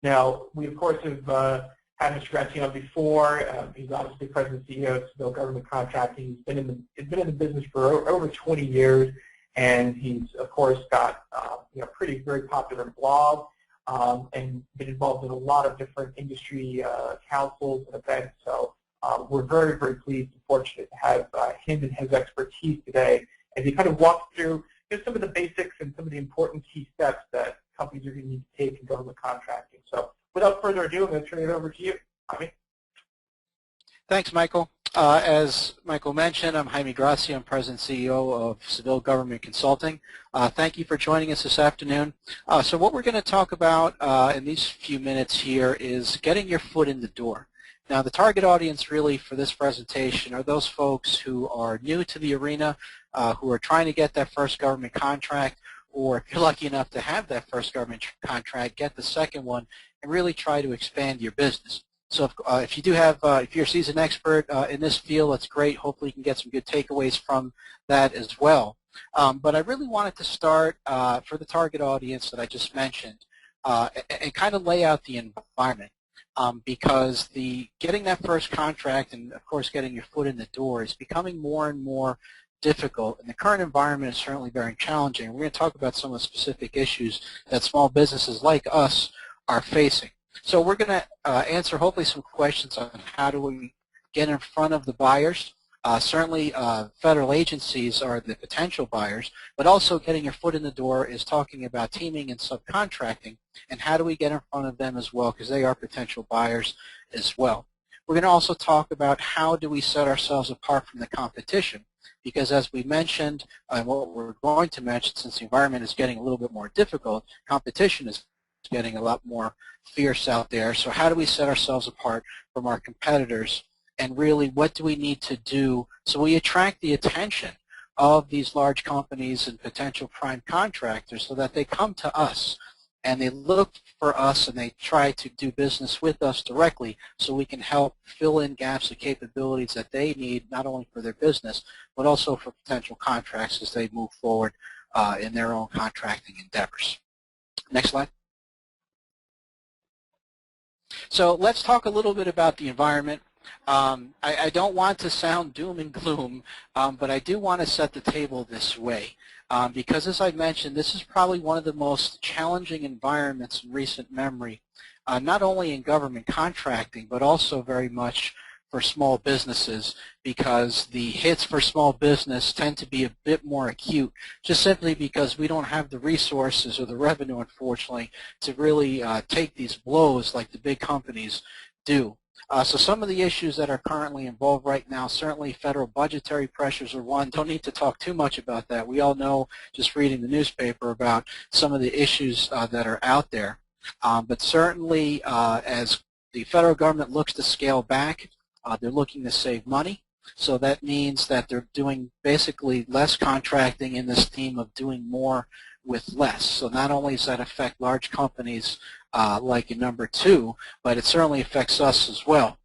Now, we of course have had Mr. Gracia on before. He's obviously President and CEO of Seville Government Contracting. He's been in the business for over 20 years, and he's of course got very popular blog and been involved in a lot of different industry councils and events. So we're very, very pleased and fortunate to have him and his expertise today as he kind of walks through some of the basics and some of the important key steps that companies are going to need to take in government contracting. So without further ado, I'm going to turn it over to you, Jaime. Thanks, Michael. As Michael mentioned, I'm Jaime Gracia. I'm President and CEO of Seville Government Consulting. Thank you for joining us this afternoon. So what we're going to talk about in these few minutes here is getting your foot in the door. Now, the target audience really for this presentation are those folks who are new to the arena, who are trying to get that first government contract, or if you're lucky enough to have that first government contract, get the second one and really try to expand your business. So if you do have, if you're a seasoned expert in this field, that's great. Hopefully you can get some good takeaways from that as well. But I really wanted to start for the target audience that I just mentioned and kind of lay out the environment. Because getting that first contract and, of course, getting your foot in the door is becoming more and more difficult, and the current environment is certainly very challenging. We're going to talk about some of the specific issues that small businesses like us are facing. So we're going to answer hopefully some questions on how do we get in front of the buyers. Certainly federal agencies are the potential buyers, but also getting your foot in the door is talking about teaming and subcontracting, and how do we get in front of them as well, because they are potential buyers as well. We're going to also talk about how do we set ourselves apart from the competition, because as we mentioned, and what we're going to mention, since the environment is getting a little bit more difficult, competition is getting a lot more fierce out there. So how do we set ourselves apart from our competitors, and really what do we need to do so we attract the attention of these large companies and potential prime contractors so that they come to us and they look for us and they try to do business with us directly so we can help fill in gaps of capabilities that they need, not only for their business but also for potential contracts as they move forward in their own contracting endeavors. Next slide. So let's talk a little bit about the environment. I don't want to sound doom and gloom, but I do want to set the table this way. Because as I mentioned, this is probably one of the most challenging environments in recent memory, not only in government contracting, but also very much for small businesses, because the hits for small business tend to be a bit more acute, just simply because we don't have the resources or the revenue, unfortunately, to really take these blows like the big companies do. So some of the issues that are currently involved right now, certainly federal budgetary pressures are one. Don't need to talk too much about that. We all know, just reading the newspaper, about some of the issues that are out there. But certainly as the federal government looks to scale back, they're looking to save money. So that means that they're doing basically less contracting in this theme of doing more with less. So not only does that affect large companies like in number 2, but it certainly affects us as well.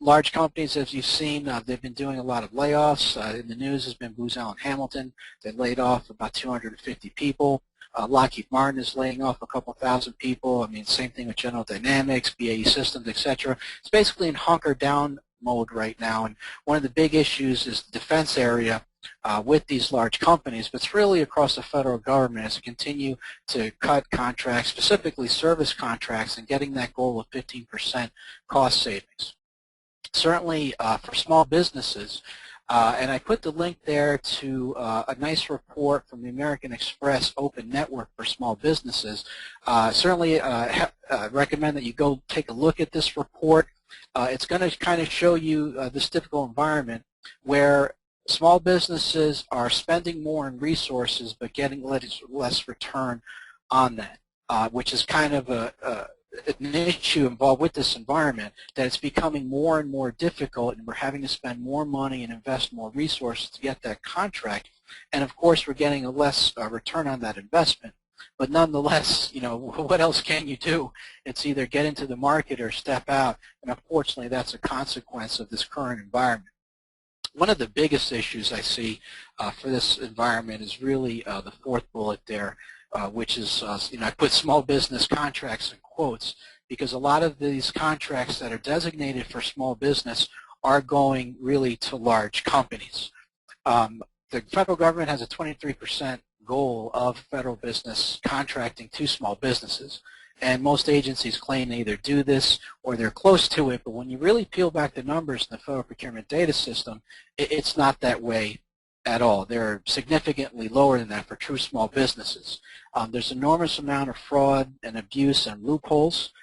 Large companies, as you've seen, they've been doing a lot of layoffs. In the news has been Booz Allen Hamilton. They laid off about 250 people. Lockheed Martin is laying off a couple thousand people. I mean, same thing with General Dynamics, BAE Systems, etc. It's basically in hunker down mode right now, and one of the big issues is the defense area with these large companies, but it's really across the federal government as they continue to cut contracts, specifically service contracts, and getting that goal of 15% cost savings. Certainly for small businesses, and I put the link there to a nice report from the American Express Open Network for Small Businesses. Certainly recommend that you go take a look at this report. It's going to kind of show you this difficult environment where small businesses are spending more in resources but getting less return on that, which is kind of an issue involved with this environment, that it's becoming more and more difficult, and we're having to spend more money and invest more resources to get that contract. And of course, we're getting a less return on that investment. But nonetheless, you know, what else can you do? It's either get into the market or step out, and unfortunately, that's a consequence of this current environment. One of the biggest issues I see for this environment is really the fourth bullet there, which is, you know, I put small business contracts in quotes, because a lot of these contracts that are designated for small business are going really to large companies. The federal government has a 23% goal of federal business contracting to small businesses. And most agencies claim they either do this or they're close to it, but when you really peel back the numbers in the Federal Procurement Data System, it's not that way at all. They're significantly lower than that for true small businesses. There's an enormous amount of fraud and abuse and loopholes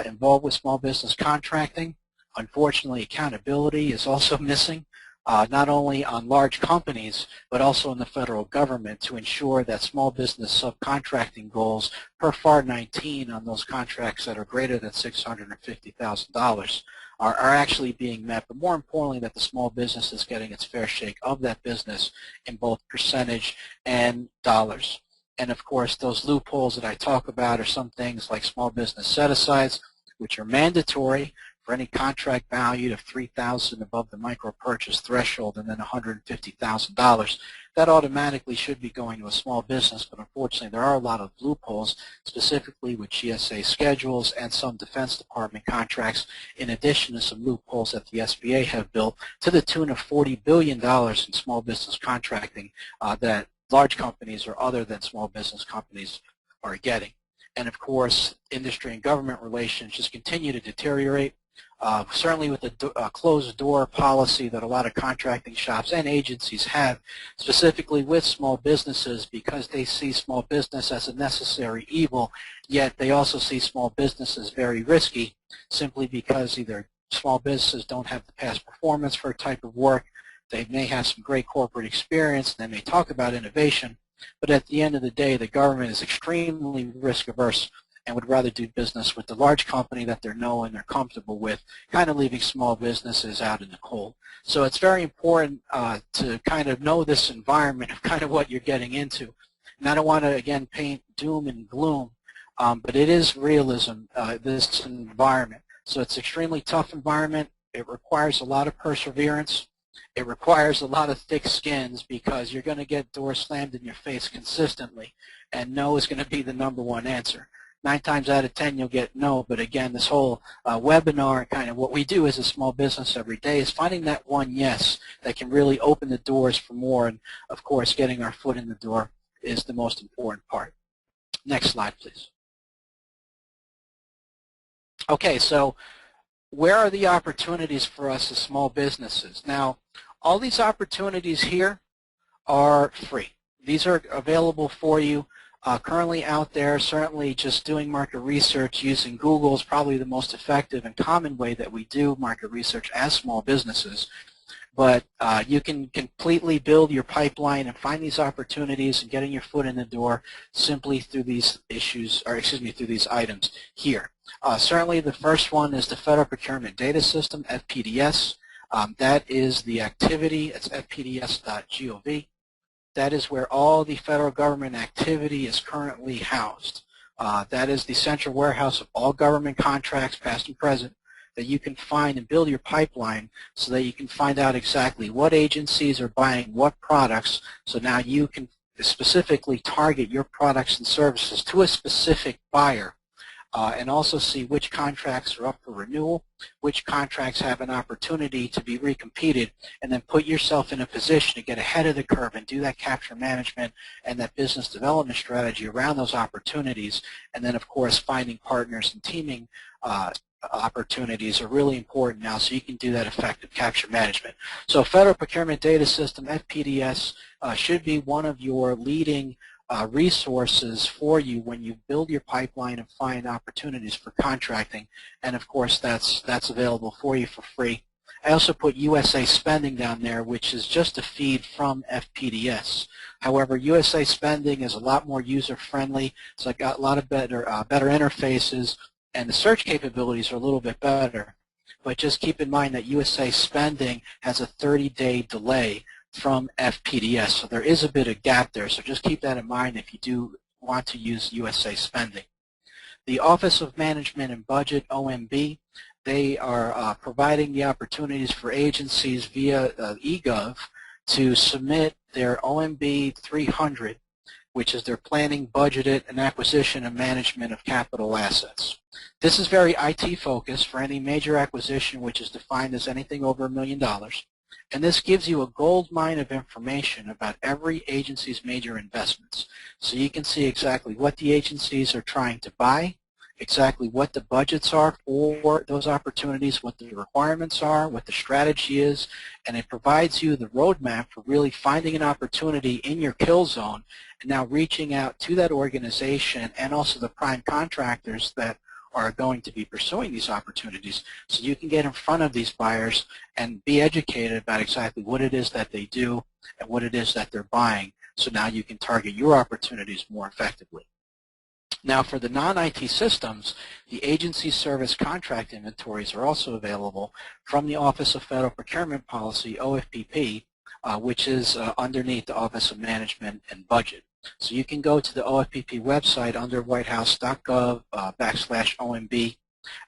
involved with small business contracting. Unfortunately, accountability is also missing, not only on large companies, but also in the federal government to ensure that small business subcontracting goals per FAR 19 on those contracts that are greater than $650,000 are actually being met, but more importantly that the small business is getting its fair shake of that business in both percentage and dollars. And of course, those loopholes that I talk about are some things like small business set-asides, which are mandatory for any contract valued of $3,000 above the micro purchase threshold and then $150,000. That automatically should be going to a small business, but unfortunately there are a lot of loopholes, specifically with GSA schedules and some Defense Department contracts, in addition to some loopholes that the SBA have built to the tune of $40 billion in small business contracting that large companies or other than small business companies are getting. And of course, industry and government relations just continue to deteriorate. Certainly with the closed door policy that a lot of contracting shops and agencies have, specifically with small businesses, because they see small business as a necessary evil, yet they also see small business as very risky, simply because either small businesses don't have the past performance for a type of work, they may have some great corporate experience, and they may talk about innovation, but at the end of the day, the government is extremely risk averse and would rather do business with the large company that they're known and they're comfortable with, kind of leaving small businesses out in the cold. So it's very important to kind of know this environment of kind of what you're getting into. And I don't want to, again, paint doom and gloom, but it is realism, this environment. So it's an extremely tough environment. It requires a lot of perseverance. It requires a lot of thick skins because you're going to get doors slammed in your face consistently, and no is going to be the #1 answer. 9 times out of 10 you'll get no, but again, this whole webinar, kind of what we do as a small business every day is finding that one yes that can really open the doors for more, and of course getting our foot in the door is the most important part. Next slide, please. Okay, so where are the opportunities for us as small businesses? Now, all these opportunities here are free. These are available for you. Currently out there, certainly just doing market research using Google is probably the most effective and common way that we do market research as small businesses. But you can completely build your pipeline and find these opportunities and getting your foot in the door simply through these through these items here. Certainly the first one is the Federal Procurement Data System, FPDS. That is the activity. It's fpds.gov. That is where all the federal government activity is currently housed. That is the central warehouse of all government contracts, past and present, that you can find and build your pipeline so that you can find out exactly what agencies are buying what products, so now you can specifically target your products and services to a specific buyer. And also see which contracts are up for renewal, which contracts have an opportunity to be recompeted, and then put yourself in a position to get ahead of the curve and do that capture management and that business development strategy around those opportunities. And then, of course, finding partners and teaming opportunities are really important now, so you can do that effective capture management. So Federal Procurement Data System, FPDS, should be one of your leading resources for you when you build your pipeline and find opportunities for contracting, and of course that's available for you for free. I also put USA Spending down there, which is just a feed from FPDS. However, USA Spending is a lot more user-friendly, so I got a lot of better interfaces, and the search capabilities are a little bit better. But just keep in mind that USA Spending has a 30-day delay from FPDS, so there is a bit of gap there, so just keep that in mind if you do want to use USA Spending. The Office of Management and Budget, OMB, they are providing the opportunities for agencies via eGov to submit their OMB 300, which is their planning, budgeted, and acquisition and management of capital assets. This is very IT focused for any major acquisition, which is defined as anything over $1 million. And this gives you a gold mine of information about every agency's major investments. So you can see exactly what the agencies are trying to buy, exactly what the budgets are for those opportunities, what the requirements are, what the strategy is, and it provides you the roadmap for really finding an opportunity in your kill zone and now reaching out to that organization and also the prime contractors that are going to be pursuing these opportunities, so you can get in front of these buyers and be educated about exactly what it is that they do and what it is that they're buying, so now you can target your opportunities more effectively. Now for the non-IT systems, the agency service contract inventories are also available from the Office of Federal Procurement Policy, OFPP, which is underneath the Office of Management and Budget. So you can go to the OFPP website under whitehouse.gov /OMB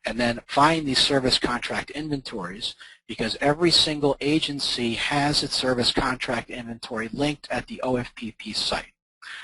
and then find these service contract inventories, because every single agency has its service contract inventory linked at the OFPP site.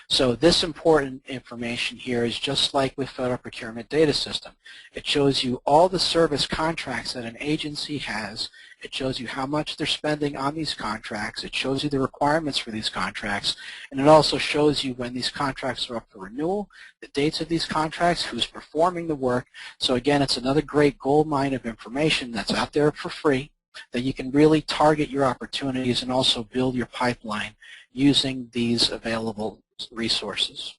So this important information here is just like with Federal Procurement Data System. It shows you all the service contracts that an agency has. It shows you how much they're spending on these contracts. It shows you the requirements for these contracts. And it also shows you when these contracts are up for renewal, the dates of these contracts, who's performing the work. So again, it's another great gold mine of information that's out there for free that you can really target your opportunities and also build your pipeline using these available resources.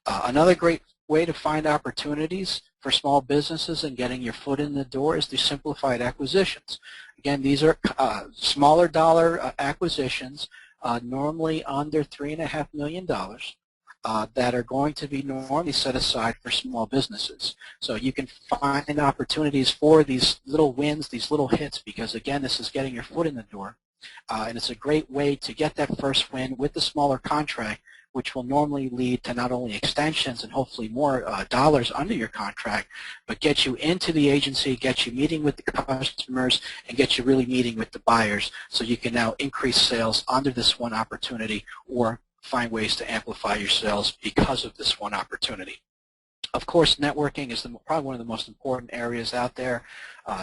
Another great way to find opportunities for small businesses and getting your foot in the door is through simplified acquisitions. Again, these are smaller dollar acquisitions, normally under $3.5 million, that are going to be normally set aside for small businesses. So you can find opportunities for these little wins, these little hits, because again, this is getting your foot in the door. And it's a great way to get that first win with the smaller contract, which will normally lead to not only extensions and hopefully more dollars under your contract, but get you into the agency, get you meeting with the customers, and get you really meeting with the buyers, so you can now increase sales under this one opportunity or find ways to amplify your sales because of this one opportunity. Of course, networking is probably one of the most important areas out there.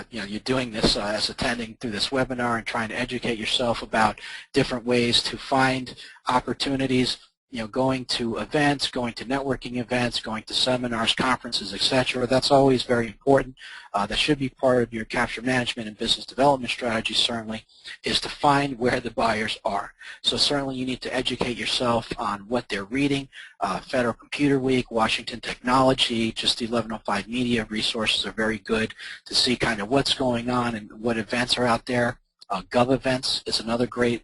You're doing this as attending through this webinar and trying to educate yourself about different ways to find opportunities. Going to events, going to networking events, going to seminars, conferences, etc. That's always very important. That should be part of your capture management and business development strategy, certainly, is to find where the buyers are. So certainly you need to educate yourself on what they're reading. Federal Computer Week, Washington Technology, just the 1105 Media resources are very good to see kind of what's going on and what events are out there. GovEvents is another great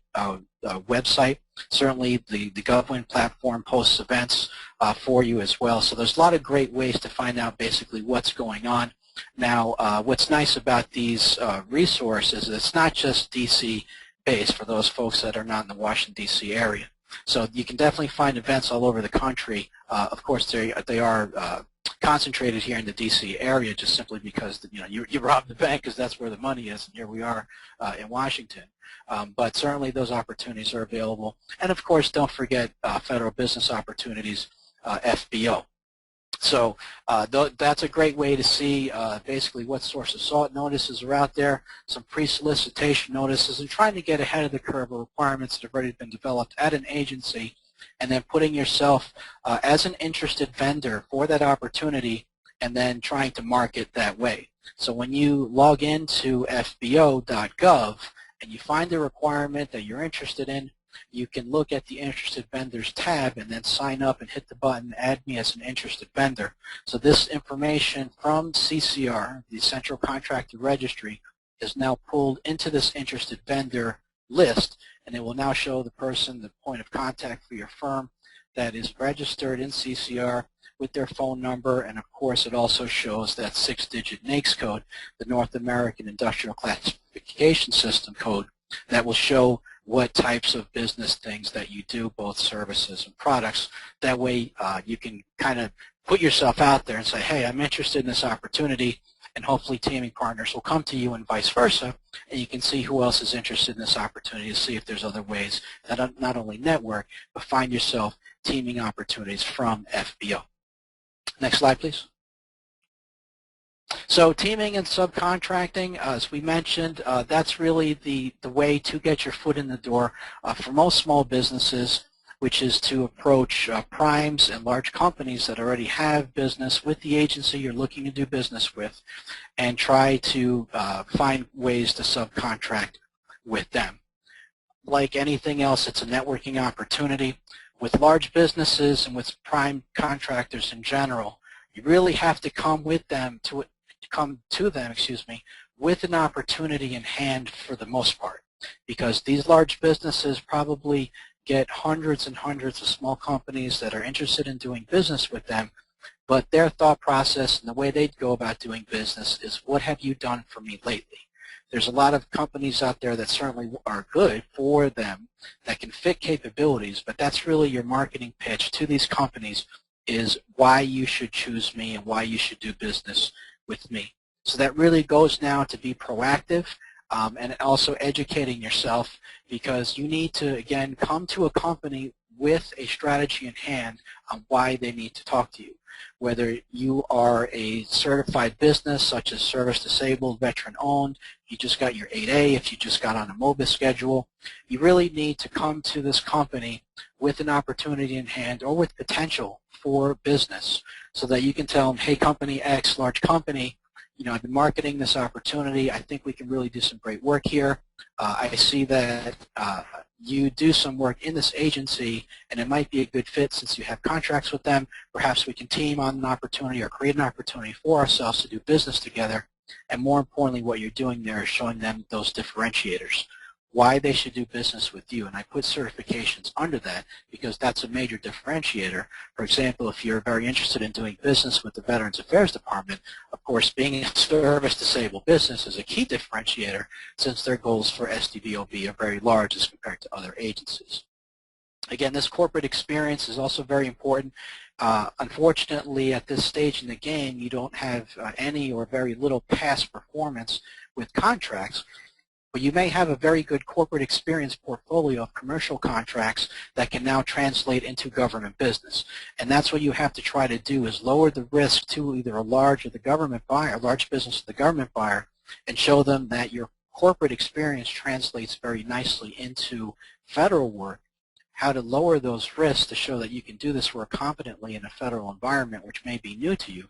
website. Certainly the GovWin platform posts events for you as well. So there's a lot of great ways to find out basically what's going on. Now, what's nice about these resources is it's not just DC based for those folks that are not in the Washington, D.C. area. So you can definitely find events all over the country. Of course, they are concentrated here in the D.C. area just simply because you rob the bank because that's where the money is, and here we are in Washington. But certainly those opportunities are available. And of course, don't forget Federal Business Opportunities, FBO. So that's a great way to see basically what source of SALT notices are out there, some pre-solicitation notices, and trying to get ahead of the curve of requirements that have already been developed at an agency, and then putting yourself as an interested vendor for that opportunity and then trying to market that way. So when you log into fbo.gov and you find the requirement that you're interested in, you can look at the Interested Vendors tab and then sign up and hit the button, Add Me as an Interested Vendor. So this information from CCR, the Central Contractor Registry, is now pulled into this Interested Vendor list, and it will now show the person, the point of contact for your firm that is registered in CCR with their phone number, and of course it also shows that 6-digit NAICS code, the North American Industrial Classification System code, that will show what types of business things that you do, both services and products. That way you can kind of put yourself out there and say, hey, I'm interested in this opportunity, and hopefully teaming partners will come to you and vice versa, and you can see who else is interested in this opportunity to see if there's other ways that not only network, but find yourself teaming opportunities from FBO. Next slide, please. So teaming and subcontracting, as we mentioned, that's really the way to get your foot in the door for most small businesses, which is to approach primes and large companies that already have business with the agency you're looking to do business with, and try to find ways to subcontract with them. Like anything else, it's a networking opportunity. With large businesses and with prime contractors in general, you really have to come to them, with an opportunity in hand for the most part, because these large businesses probably get hundreds and hundreds of small companies that are interested in doing business with them, but their thought process and the way they go about doing business is, what have you done for me lately? There's a lot of companies out there that certainly are good for them, that can fit capabilities, but that's really your marketing pitch to these companies, is why you should choose me and why you should do business with me. So that really goes now to be proactive and also educating yourself, because you need to, again, come to a company with a strategy in hand on why they need to talk to you. Whether you are a certified business, such as service disabled, veteran owned, you just got your 8A, if you just got on a MOBIS schedule, you really need to come to this company with an opportunity in hand or with potential for business, so that you can tell them, hey, company X, large company, I've been marketing this opportunity. I think we can really do some great work here. I see that you do some work in this agency, and it might be a good fit since you have contracts with them. Perhaps we can team on an opportunity or create an opportunity for ourselves to do business together. And more importantly, what you're doing there is showing them those differentiators, why they should do business with you. And I put certifications under that because that's a major differentiator. For example, if you're very interested in doing business with the Veterans Affairs Department, of course, being a service-disabled business is a key differentiator, since their goals for SDVOB are very large as compared to other agencies. Again, this corporate experience is also very important. Unfortunately, at this stage in the game, you don't have any or very little past performance with contracts, but you may have a very good corporate experience portfolio of commercial contracts that can now translate into government business. And that's what you have to try to do, is lower the risk to either a large or the government buyer, large business or the government buyer, and show them that your corporate experience translates very nicely into federal work, how to lower those risks to show that you can do this work competently in a federal environment, which may be new to you,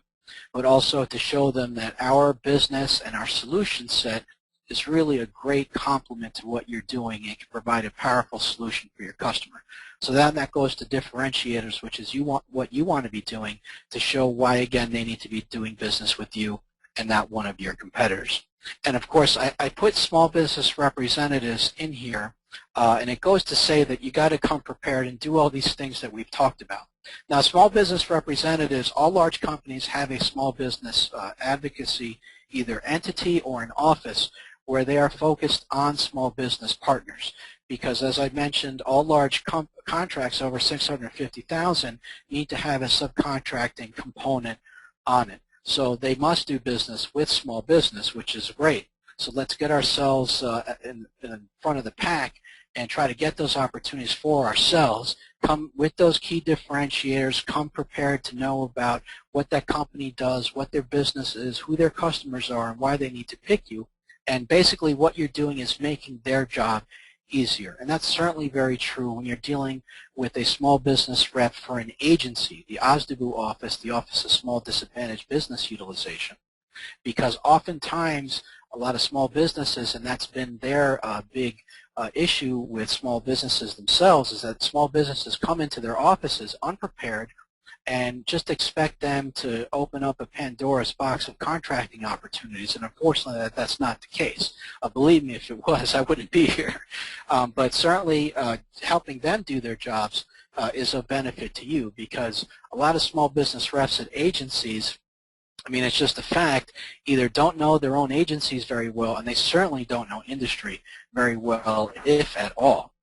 but also to show them that our business and our solution set is really a great complement to what you're doing and can provide a powerful solution for your customer. So then that goes to differentiators, which is what you want to be doing to show why, again, they need to be doing business with you and not one of your competitors. And of course, I put small business representatives in here, and it goes to say that you got to come prepared and do all these things that we've talked about. Now, small business representatives, all large companies have a small business advocacy, either entity or an office, where they are focused on small business partners. Because as I mentioned, all large contracts over $650,000 need to have a subcontracting component on it. So they must do business with small business, which is great. So let's get ourselves in front of the pack and try to get those opportunities for ourselves. Come with those key differentiators, come prepared to know about what that company does, what their business is, who their customers are, and why they need to pick you. And basically what you're doing is making their job easier. And that's certainly very true when you're dealing with a small business rep for an agency, the OSDBU office, the Office of Small Disadvantaged Business Utilization. Because oftentimes a lot of small businesses, and that's been their big issue with small businesses themselves, is that small businesses come into their offices unprepared and just expect them to open up a Pandora's box of contracting opportunities, and unfortunately that's not the case. Believe me, if it was, I wouldn't be here. But certainly helping them do their jobs is of benefit to you, because a lot of small business reps at agencies, I mean, it's just a fact, either don't know their own agencies very well, and they certainly don't know industry very well, if at all.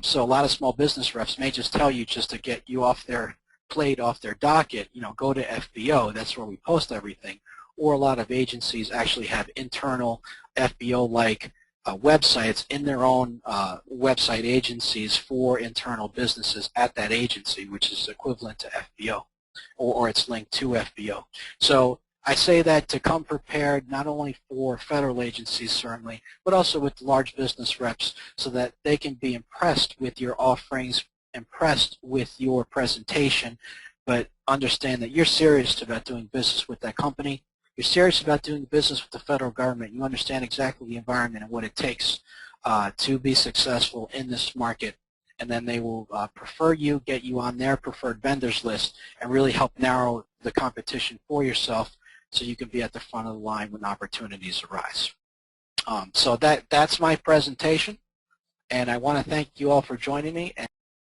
So a lot of small business reps may just tell you, just to get you off their plate, off their docket, go to FBO, that's where we post everything. Or a lot of agencies actually have internal FBO-like websites in their own website agencies for internal businesses at that agency, which is equivalent to FBO, or it's linked to FBO. So I say that to come prepared not only for federal agencies certainly, but also with large business reps so that they can be impressed with your offerings, impressed with your presentation, but understand that you're serious about doing business with that company. You're serious about doing business with the federal government. You understand exactly the environment and what it takes to be successful in this market. And then they will prefer you, get you on their preferred vendors list, and really help narrow the competition for yourself so you can be at the front of the line when opportunities arise. So that's my presentation, and I want to thank you all for joining me.